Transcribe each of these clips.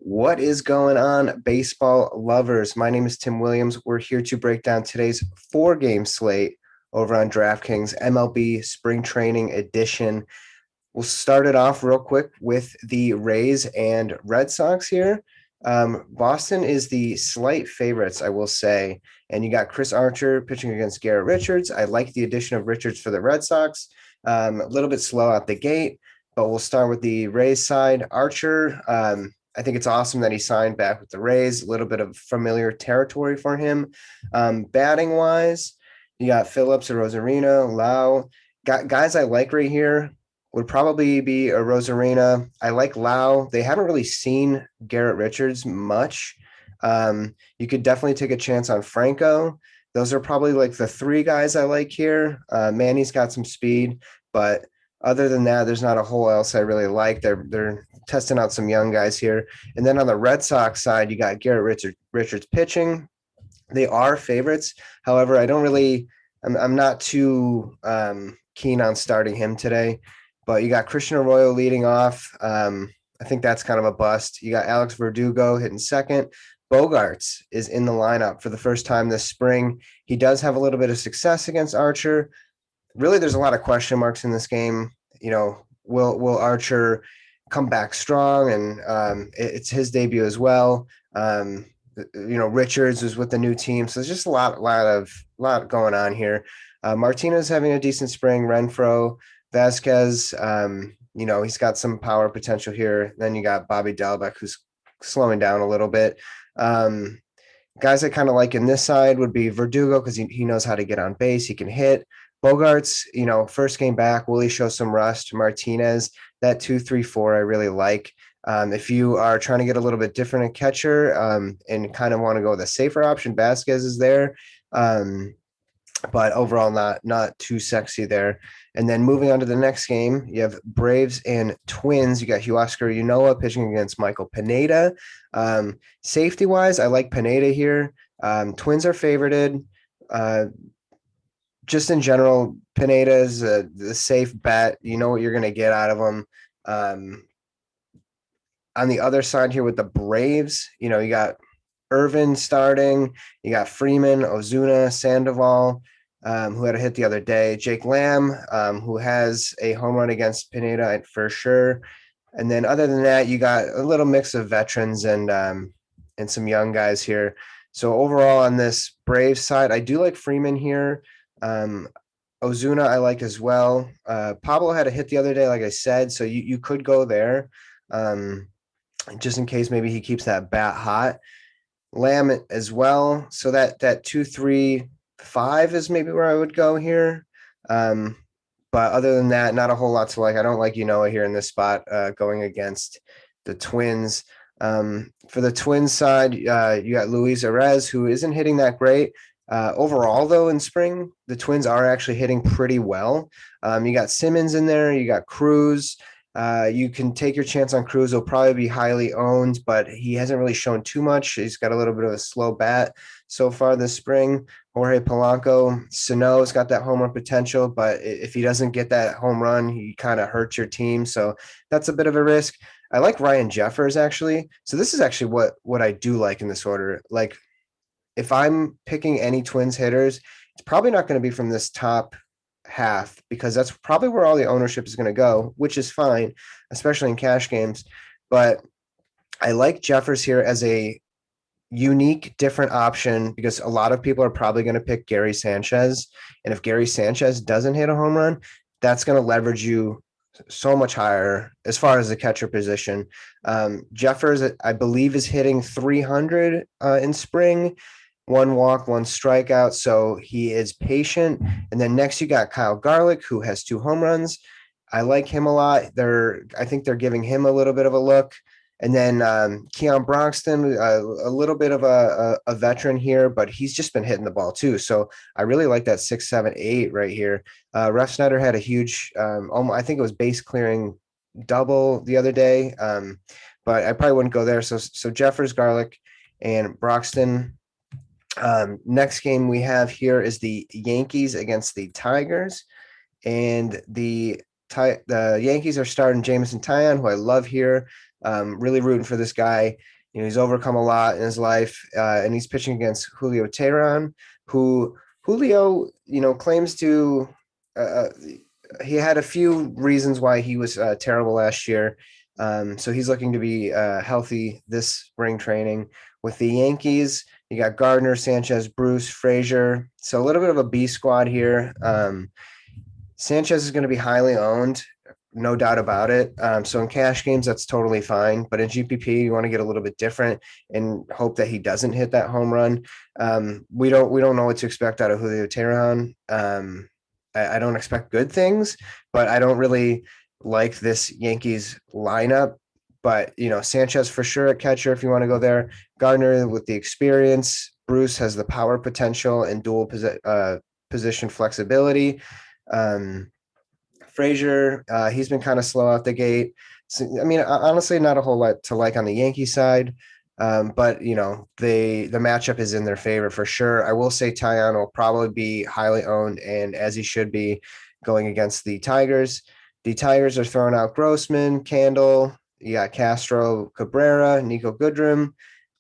What is going on, baseball lovers? My name is Tim Williams. We're here to break down today's four-game slate over on DraftKings MLB Spring Training Edition. We'll start it off real quick with the Rays and Red Sox here. Boston is the slight favorites, I will say. And you got Chris Archer pitching against Garrett Richards. I like the addition of Richards for the Red Sox. A little bit slow out the gate, but we'll start with the Rays side. Archer, I think it's awesome that he signed back with the Rays. A little bit of familiar territory for him. Batting wise, you got Phillips, Rosarina, Lau. Guys I like right here would probably be a Rosarina. I like Lau. They haven't really seen Garrett Richards much. You could definitely take a chance on Franco. Those are probably like the three guys I like here. Manny's got some speed, but other than that, there's not a whole else I really like. They're testing out some young guys here. And then on the Red Sox side, you got Garrett Richards pitching. They are favorites. However, I'm not too keen on starting him today. But you got Christian Arroyo leading off. I think that's kind of a bust. You got Alex Verdugo hitting second. Bogarts is in the lineup for the first time this spring. He does have a little bit of success against Archer. Really, there's a lot of question marks in this game. Will Archer come back strong? And it's his debut as well. Richards is with the new team, so there's just a lot going on here. Martinez having a decent spring. Renfroe, Vasquez, he's got some power potential here. Then you got Bobby Dalbec, who's slowing down a little bit. Guys I kind of like in this side would be Verdugo because he knows how to get on base. He can hit. Bogarts, first game back, will he show some rust? Martinez, that 2-3-4 I really like. If you are trying to get a little bit different at catcher and kind of want to go with a safer option, Vasquez is there. But overall not too sexy there. And then moving on to the next game, you have Braves and Twins. You got Huascar Ynoa pitching against Michael Pineda. Safety-wise, I like Pineda here. Twins are favorited. Just in general, Pineda is the safe bet. You know what you're going to get out of him. On the other side here with the Braves, you got Irvin starting. You got Freeman, Ozuna, Sandoval, who had a hit the other day. Jake Lamb, who has a home run against Pineda for sure. And then other than that, you got a little mix of veterans and some young guys here. So overall on this Braves side, I do like Freeman here. Ozuna I like as well. Pablo had a hit the other day, like I said, so you could go there just in case maybe he keeps that bat hot. Lamb as well. So that 2-3-5 is maybe where I would go here. But other than that, not a whole lot to like. I don't like Ynoa here in this spot going against the Twins. For the Twins side, you got Luis Arez, who isn't hitting that great. Overall, though, in spring, the Twins are actually hitting pretty well. You got Simmons in there. You got Cruz. You can take your chance on Cruz. He'll probably be highly owned, but he hasn't really shown too much. He's got a little bit of a slow bat so far this spring. Jorge Polanco, Sano's got that home run potential, but if he doesn't get that home run, he kind of hurts your team. So that's a bit of a risk. I like Ryan Jeffers, actually. So this is actually what I do like in this order. Like, if I'm picking any Twins hitters, it's probably not going to be from this top half because that's probably where all the ownership is going to go, which is fine, especially in cash games. But I like Jeffers here as a unique, different option because a lot of people are probably going to pick Gary Sanchez. And if Gary Sanchez doesn't hit a home run, that's going to leverage you so much higher as far as the catcher position. Jeffers, I believe, is hitting 300 in spring. One walk, one strikeout. So he is patient. And then next you got Kyle Garlick, who has 2 home runs. I like him a lot. I think they're giving him a little bit of a look. And then Keon Broxton, a little bit of a veteran here, but he's just been hitting the ball too. So I really like that 6, 7, 8 right here. Ref Snyder had a huge, I think it was base clearing double the other day, but I probably wouldn't go there. So Jeffers, Garlick, and Broxton. Next game we have here is the Yankees against the Tigers, and the Yankees are starting Jameson Taillon, who I love here. Really rooting for this guy. He's overcome a lot in his life, and he's pitching against Julio Teheran, who Julio, claims to. Uh, he had a few reasons why he was terrible last year. So he's looking to be healthy this spring training. With the Yankees, you got Gardner, Sanchez, Bruce, Frazier. So a little bit of a B squad here. Sanchez is going to be highly owned, no doubt about it. So in cash games, that's totally fine. But in GPP, you want to get a little bit different and hope that he doesn't hit that home run. We don't know what to expect out of Julio Teheran. I don't expect good things, but I don't really like this Yankees lineup. But Sanchez for sure at catcher if you want to go there. Gardner with the experience. Bruce has the power potential and dual position flexibility. Frazier, he's been kind of slow out the gate. So, I mean, honestly, not a whole lot to like on the Yankee side. But the matchup is in their favor for sure. I will say Tyon will probably be highly owned, and as he should be, going against the Tigers. The Tigers are throwing out Grossman, Candle, you got Castro, Cabrera, Nico Goodrum.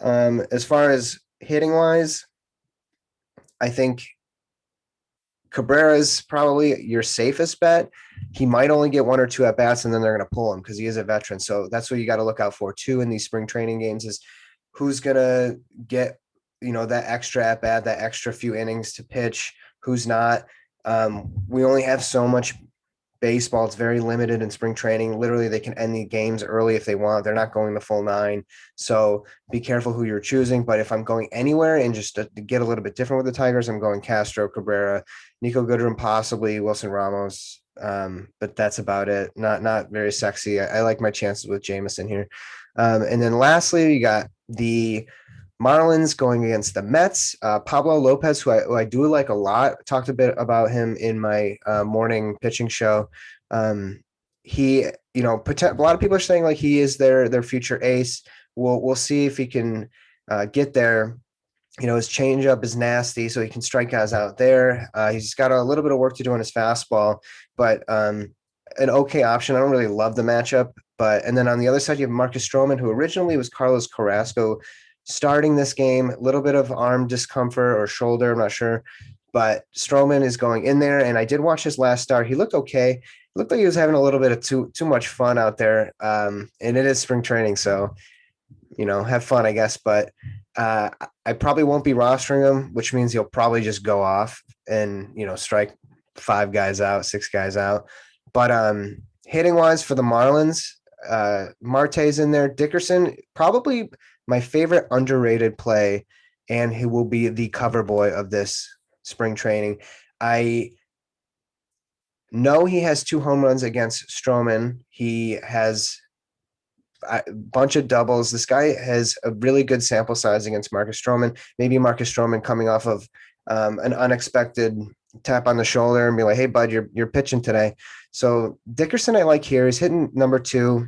As far as hitting wise, I think Cabrera is probably your safest bet. He might only get one or two at bats, and then they're going to pull him because he is a veteran. So that's what you got to look out for too in these spring training games: is who's going to get that extra at bat, that extra few innings to pitch, who's not. We only have so much baseball. It's very limited in spring training. Literally, they can end the games early if they want. They're not going the full 9. So be careful who you're choosing. But if I'm going anywhere and just to get a little bit different with the Tigers, I'm going Castro, Cabrera, Nico Goodrum, possibly Wilson Ramos. But that's about it. Not very sexy. I like my chances with Jameson here. And then lastly, you got the Marlins going against the Mets. Pablo Lopez, who I do like a lot, talked a bit about him in my morning pitching show. He, a lot of people are saying like he is their future ace. We'll see if he can get there. His changeup is nasty, so he can strike guys out there. He's got a little bit of work to do on his fastball, but an okay option. I don't really love the matchup, and then on the other side, you have Marcus Stroman, who originally was Carlos Carrasco starting this game. A little bit of arm discomfort or shoulder, I'm not sure, but Stroman is going in there. And I did watch his last start. He looked okay. It looked like he was having a little bit of too much fun out there. And it is spring training, so have fun, I guess. But I probably won't be rostering him, which means he'll probably just go off and strike 5 guys out, 6 guys out. But hitting wise for the Marlins, Marte's in there. Dickerson, probably my favorite underrated play, and he will be the cover boy of this spring training. I know he has 2 home runs against Stroman. He has a bunch of doubles. This guy has a really good sample size against Marcus Stroman. Maybe Marcus Stroman coming off of an unexpected tap on the shoulder and be like, "Hey, bud, you're pitching today." So Dickerson, I like here. He's hitting number 2.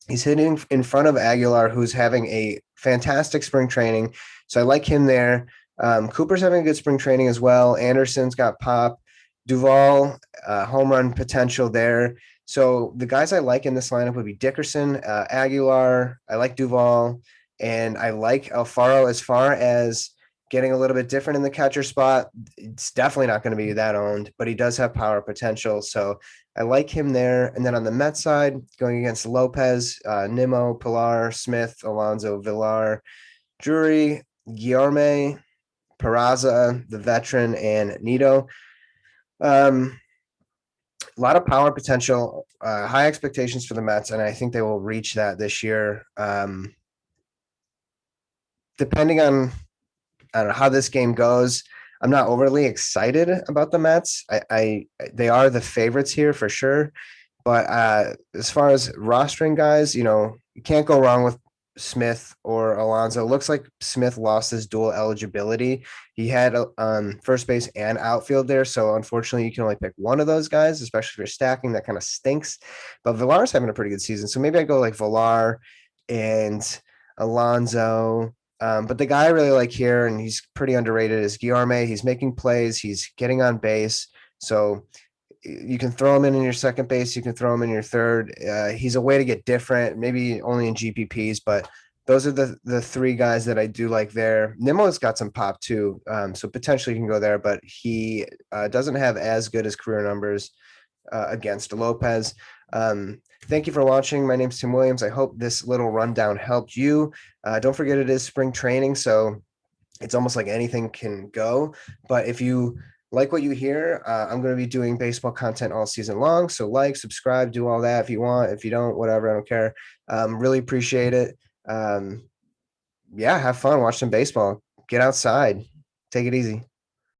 He's hitting in front of Aguilar, who's having a fantastic spring training. So I like him there. Cooper's having a good spring training as well. Anderson's got pop. Duvall, home run potential there. So the guys I like in this lineup would be Dickerson, Aguilar. I like Duvall, and I like Alfaro. As far as getting a little bit different in the catcher spot, it's definitely not going to be that owned, but he does have power potential. So I like him there. And then on the Mets side, going against Lopez, Nimmo, Pilar, Smith, Alonso, Villar, Drury, Guillorme, Peraza, the veteran, and Nito. A lot of power potential, high expectations for the Mets, and I think they will reach that this year. Depending on I don't know how this game goes, I'm not overly excited about the Mets. They are the favorites here for sure, but as far as rostering guys, you can't go wrong with Smith or Alonso. It looks like Smith lost his dual eligibility. He had first base and outfield there, so unfortunately, you can only pick one of those guys, especially if you're stacking. That kind of stinks. But Villar's having a pretty good season, so maybe I go like Villar and Alonso. But the guy I really like here, and he's pretty underrated, is Guillorme. He's making plays. He's getting on base. So you can throw him in your second base. You can throw him in your third. He's a way to get different, maybe only in GPPs, but those are the three guys that I do like there. Nimmo's got some pop too, so potentially you can go there, but he doesn't have as good as career numbers against Lopez. Thank you for watching. My name's Tim Williams. I hope this little rundown helped you. Don't forget it is spring training, so it's almost like anything can go. But if you like what you hear, I'm going to be doing baseball content all season long. So like, subscribe, do all that if you want. If you don't, whatever, I don't care. Really appreciate it. Yeah, have fun, watch some baseball, get outside, take it easy.